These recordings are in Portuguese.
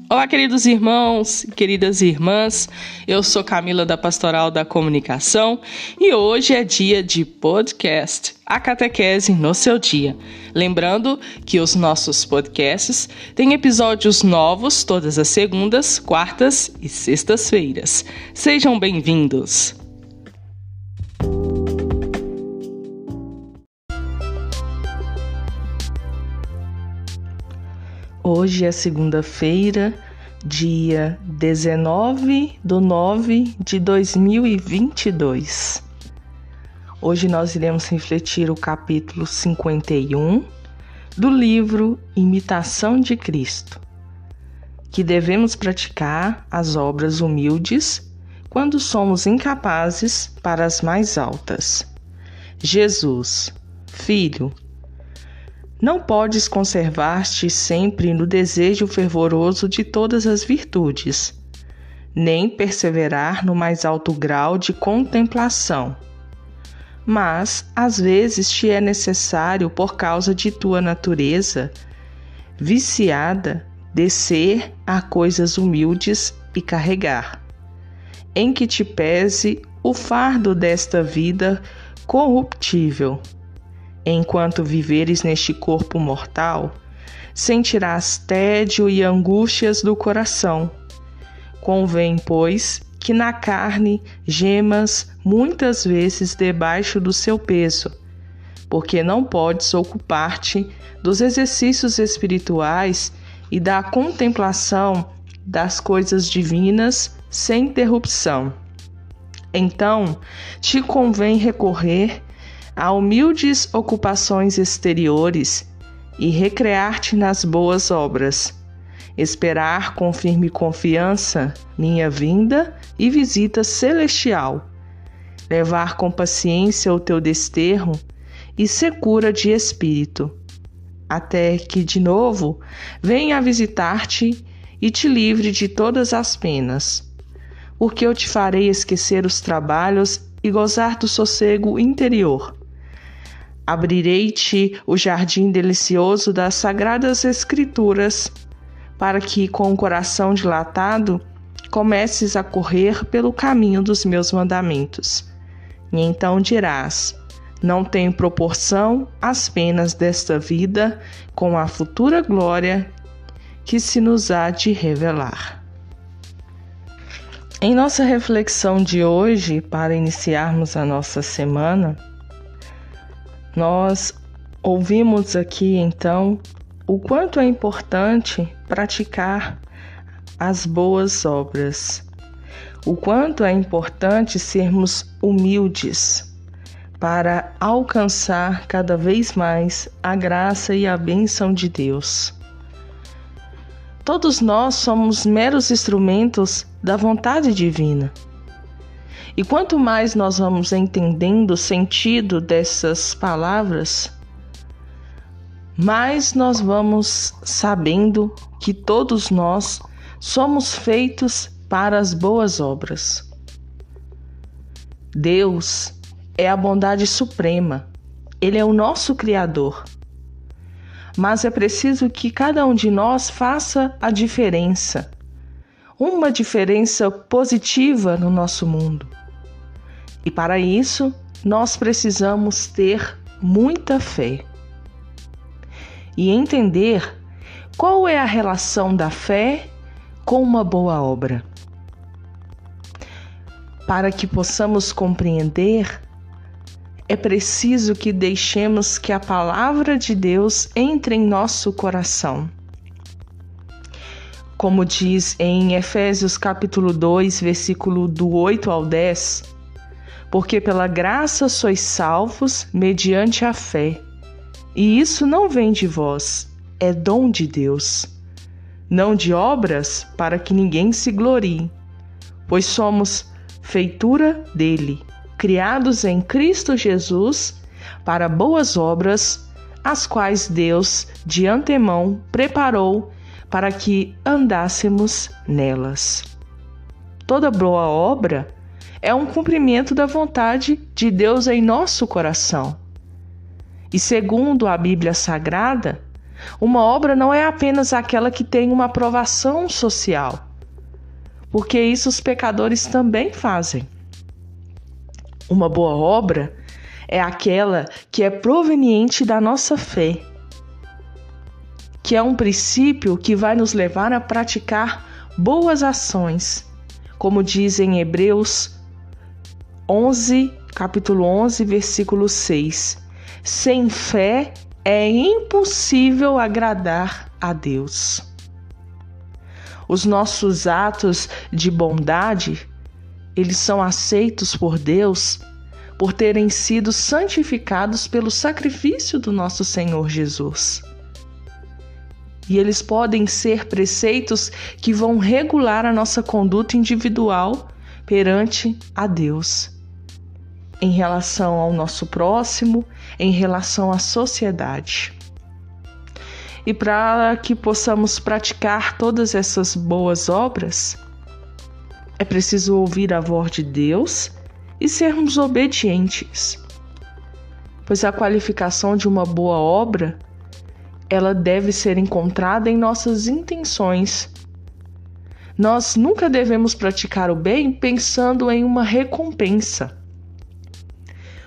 Olá, queridos irmãos e queridas irmãs, eu sou Camila da Pastoral da Comunicação e hoje é dia de podcast, a catequese no seu dia. Lembrando que os nossos podcasts têm episódios novos todas as segundas, quartas e sextas-feiras. Sejam bem-vindos! Hoje é segunda-feira, dia 19/9/2022. Hoje nós iremos refletir o capítulo 51 do livro Imitação de Cristo, que devemos praticar as obras humildes quando somos incapazes para as mais altas. Jesus, Filho, não podes conservar-te sempre no desejo fervoroso de todas as virtudes, nem perseverar no mais alto grau de contemplação. Mas, às vezes, te é necessário, por causa de tua natureza viciada, descer a coisas humildes e carregar, em que te pese o fardo desta vida corruptível. Enquanto viveres neste corpo mortal, sentirás tédio e angústias do coração. Convém, pois, que na carne gemas muitas vezes debaixo do seu peso, porque não podes ocupar-te dos exercícios espirituais e da contemplação das coisas divinas sem interrupção. Então, te convém recorrer a humildes ocupações exteriores e recrear-te nas boas obras, esperar com firme confiança minha vinda e visita celestial, levar com paciência o teu desterro e secura de espírito, até que de novo venha a visitar-te e te livre de todas as penas, porque eu te farei esquecer os trabalhos e gozar do sossego interior. Abrirei-te o jardim delicioso das Sagradas Escrituras, para que, com o coração dilatado, comeces a correr pelo caminho dos meus mandamentos. E então dirás: não tem proporção as penas desta vida com a futura glória que se nos há de revelar. Em nossa reflexão de hoje, para iniciarmos a nossa semana, nós ouvimos aqui, então, o quanto é importante praticar as boas obras, o quanto é importante sermos humildes para alcançar cada vez mais a graça e a bênção de Deus. Todos nós somos meros instrumentos da vontade divina. E quanto mais nós vamos entendendo o sentido dessas palavras, mais nós vamos sabendo que todos nós somos feitos para as boas obras. Deus é a bondade suprema, Ele é o nosso Criador. Mas é preciso que cada um de nós faça a diferença, uma diferença positiva no nosso mundo. E para isso, nós precisamos ter muita fé e entender qual é a relação da fé com uma boa obra. Para que possamos compreender, é preciso que deixemos que a palavra de Deus entre em nosso coração. Como diz em Efésios capítulo 2, versículo do 8 ao 10, porque pela graça sois salvos mediante a fé, e isso não vem de vós, é dom de Deus, não de obras para que ninguém se glorie, pois somos feitura dele, criados em Cristo Jesus para boas obras, as quais Deus de antemão preparou para que andássemos nelas. Toda boa obra é um cumprimento da vontade de Deus em nosso coração. E segundo a Bíblia Sagrada, Uma obra não é apenas aquela que tem uma aprovação social, porque isso os pecadores também fazem. Uma boa obra é aquela que é proveniente da nossa fé, que é um princípio que vai nos levar a praticar boas ações, como diz em Hebreus 11, capítulo 11, versículo 6. Sem fé é impossível agradar a Deus. Os nossos atos de bondade, eles são aceitos por Deus por terem sido santificados pelo sacrifício do nosso Senhor Jesus. E eles podem ser preceitos que vão regular a nossa conduta individual perante a Deus, em relação ao nosso próximo, em relação à sociedade. E para que possamos praticar todas essas boas obras, é preciso ouvir a voz de Deus e sermos obedientes, pois a qualificação de uma boa obra, ela deve ser encontrada em nossas intenções. Nós nunca devemos praticar o bem pensando em uma recompensa,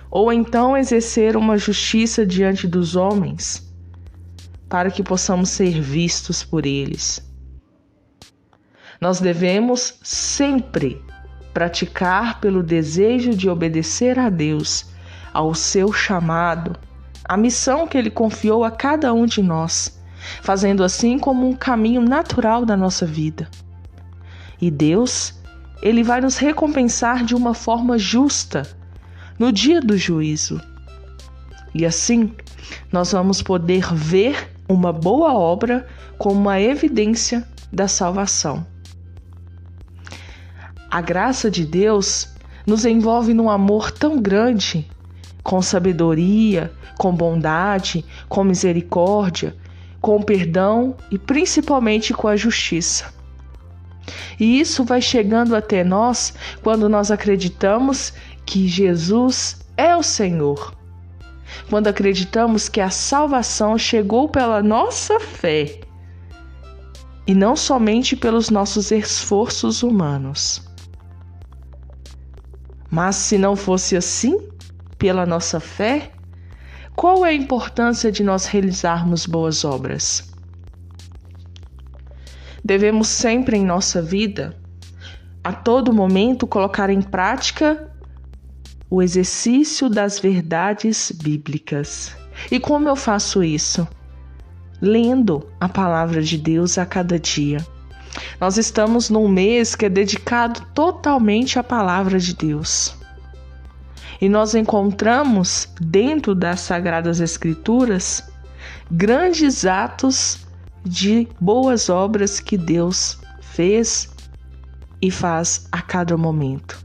ou então exercer uma justiça diante dos homens, para que possamos ser vistos por eles. Nós devemos sempre praticar pelo desejo de obedecer a Deus, ao seu chamado, a missão que Ele confiou a cada um de nós, fazendo assim como um caminho natural da nossa vida. E Deus, Ele vai nos recompensar de uma forma justa no dia do juízo. E assim, nós vamos poder ver uma boa obra como uma evidência da salvação. A graça de Deus nos envolve num amor tão grande, com sabedoria, com bondade, com misericórdia, com perdão e principalmente com a justiça. E isso vai chegando até nós quando nós acreditamos que Jesus é o Senhor. Quando acreditamos que a salvação chegou pela nossa fé e não somente pelos nossos esforços humanos. Mas se não fosse assim, pela nossa fé, qual é a importância de nós realizarmos boas obras? Devemos sempre em nossa vida, a todo momento, colocar em prática o exercício das verdades bíblicas. E como eu faço isso? Lendo a palavra de Deus a cada dia. Nós estamos num mês que é dedicado totalmente à palavra de Deus. E nós encontramos dentro das Sagradas Escrituras grandes atos de boas obras que Deus fez e faz a cada momento.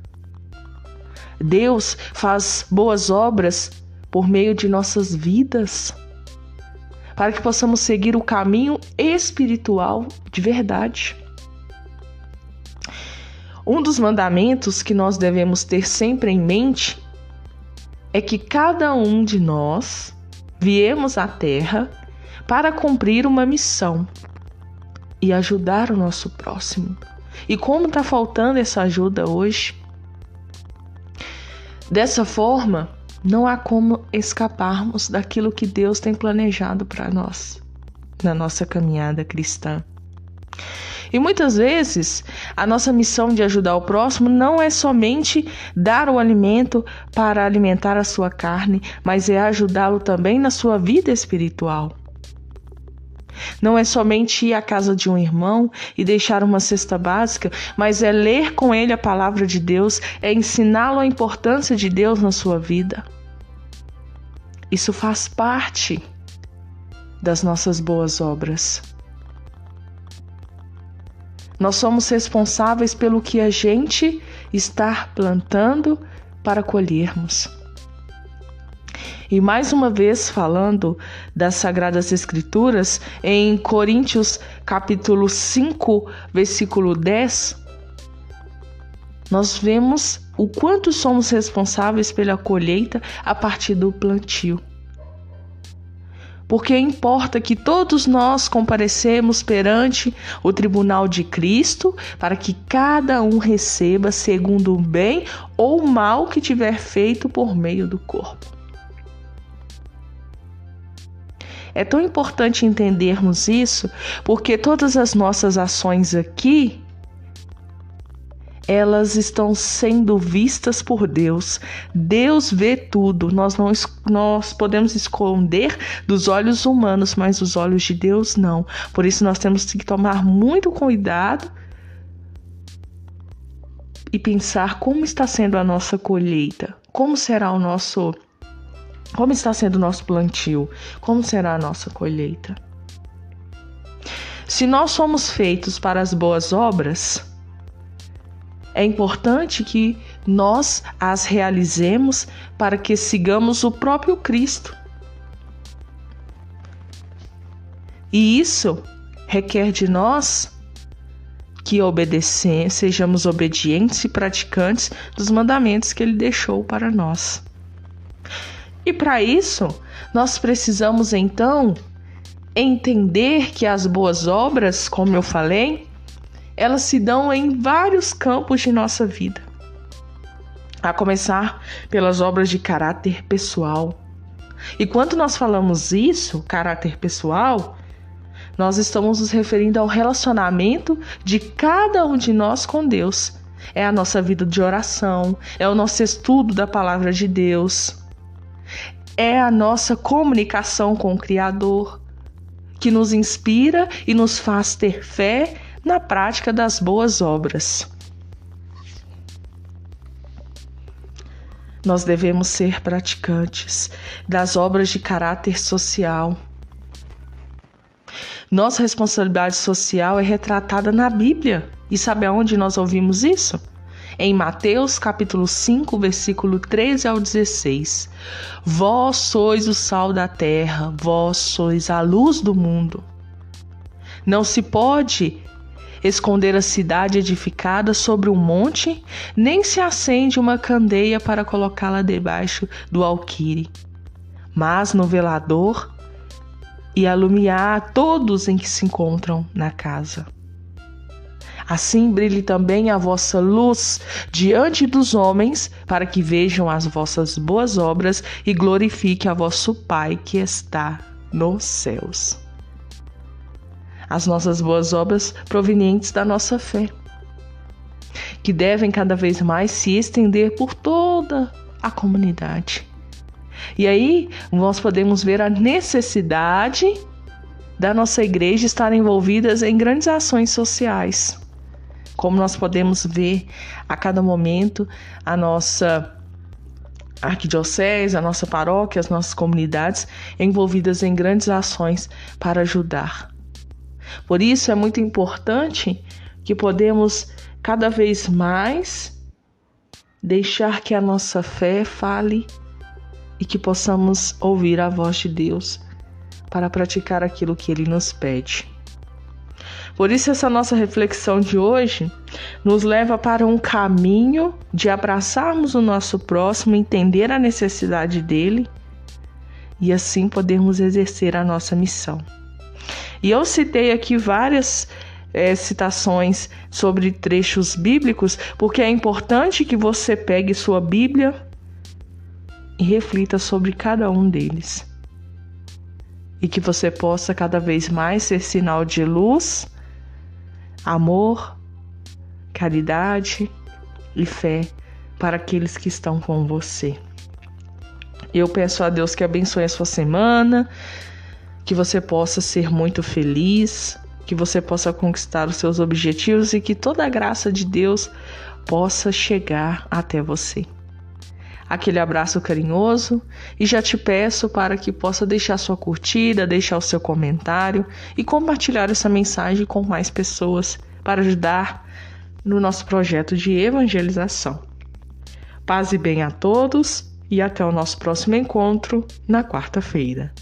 Deus faz boas obras por meio de nossas vidas, para que possamos seguir o caminho espiritual de verdade. Um dos mandamentos que nós devemos ter sempre em mente é que cada um de nós viemos à Terra para cumprir uma missão e ajudar o nosso próximo. E como está faltando essa ajuda hoje? Dessa forma, não há como escaparmos daquilo que Deus tem planejado para nós, na nossa caminhada cristã. E muitas vezes, a nossa missão de ajudar o próximo não é somente dar o alimento para alimentar a sua carne, mas é ajudá-lo também na sua vida espiritual. Não é somente ir à casa de um irmão e deixar uma cesta básica, mas é ler com ele a palavra de Deus, é ensiná-lo a importância de Deus na sua vida. Isso faz parte das nossas boas obras. Nós somos responsáveis pelo que a gente está plantando para colhermos. E mais uma vez falando das Sagradas Escrituras, em Coríntios capítulo 5, versículo 10, nós vemos o quanto somos responsáveis pela colheita a partir do plantio. porque importa que todos nós comparecemos perante o tribunal de Cristo para que cada um receba segundo o bem ou o mal que tiver feito por meio do corpo. É tão importante entendermos isso, porque todas as nossas ações aqui, elas estão sendo vistas por Deus. Deus vê tudo. Nós podemos esconder dos olhos humanos, mas os olhos de Deus não. Por isso nós temos que tomar muito cuidado e pensar como está sendo a nossa colheita, como está sendo o nosso plantio, como será a nossa colheita. Se nós somos feitos para as boas obras, é importante que nós as realizemos para que sigamos o próprio Cristo. E isso requer de nós que sejamos obedientes e praticantes dos mandamentos que Ele deixou para nós. E para isso, nós precisamos então entender que as boas obras, como eu falei, elas se dão em vários campos de nossa vida. A começar pelas obras de caráter pessoal. E quando nós falamos isso, caráter pessoal, nós estamos nos referindo ao relacionamento de cada um de nós com Deus. É a nossa vida de oração, é o nosso estudo da palavra de Deus, é a nossa comunicação com o Criador, que nos inspira e nos faz ter fé na prática das boas obras. Nós devemos ser praticantes das obras de caráter social. Nossa responsabilidade social é retratada na Bíblia. E sabe aonde nós ouvimos isso? Em Mateus capítulo 5, versículo 13 ao 16. Vós sois o sal da terra, vós sois a luz do mundo. Não se pode esconder a cidade edificada sobre um monte, nem se acende uma candeia para colocá-la debaixo do alqueire, mas no velador e alumiar a todos em que se encontram na casa. Assim brilhe também a vossa luz diante dos homens, para que vejam as vossas boas obras e glorifique a vosso Pai que está nos céus. As nossas boas obras provenientes da nossa fé, que devem cada vez mais se estender por toda a comunidade. E aí nós podemos ver a necessidade da nossa igreja estar envolvidas em grandes ações sociais. Como nós podemos ver a cada momento a nossa arquidiocese, a nossa paróquia, as nossas comunidades envolvidas em grandes ações para ajudar. Por isso é muito importante que podemos cada vez mais deixar que a nossa fé fale e que possamos ouvir a voz de Deus para praticar aquilo que Ele nos pede. Por isso essa nossa reflexão de hoje nos leva para um caminho de abraçarmos o nosso próximo, entender a necessidade dele e assim podermos exercer a nossa missão. E eu citei aqui várias citações sobre trechos bíblicos, porque é importante que você pegue sua Bíblia e reflita sobre cada um deles. E que você possa cada vez mais ser sinal de luz, amor, caridade e fé para aqueles que estão com você. Eu peço a Deus que abençoe a sua semana, que você possa ser muito feliz, que você possa conquistar os seus objetivos e que toda a graça de Deus possa chegar até você. Aquele abraço carinhoso e já te peço para que possa deixar sua curtida, deixar o seu comentário e compartilhar essa mensagem com mais pessoas para ajudar no nosso projeto de evangelização. Paz e bem a todos e até o nosso próximo encontro na quarta-feira.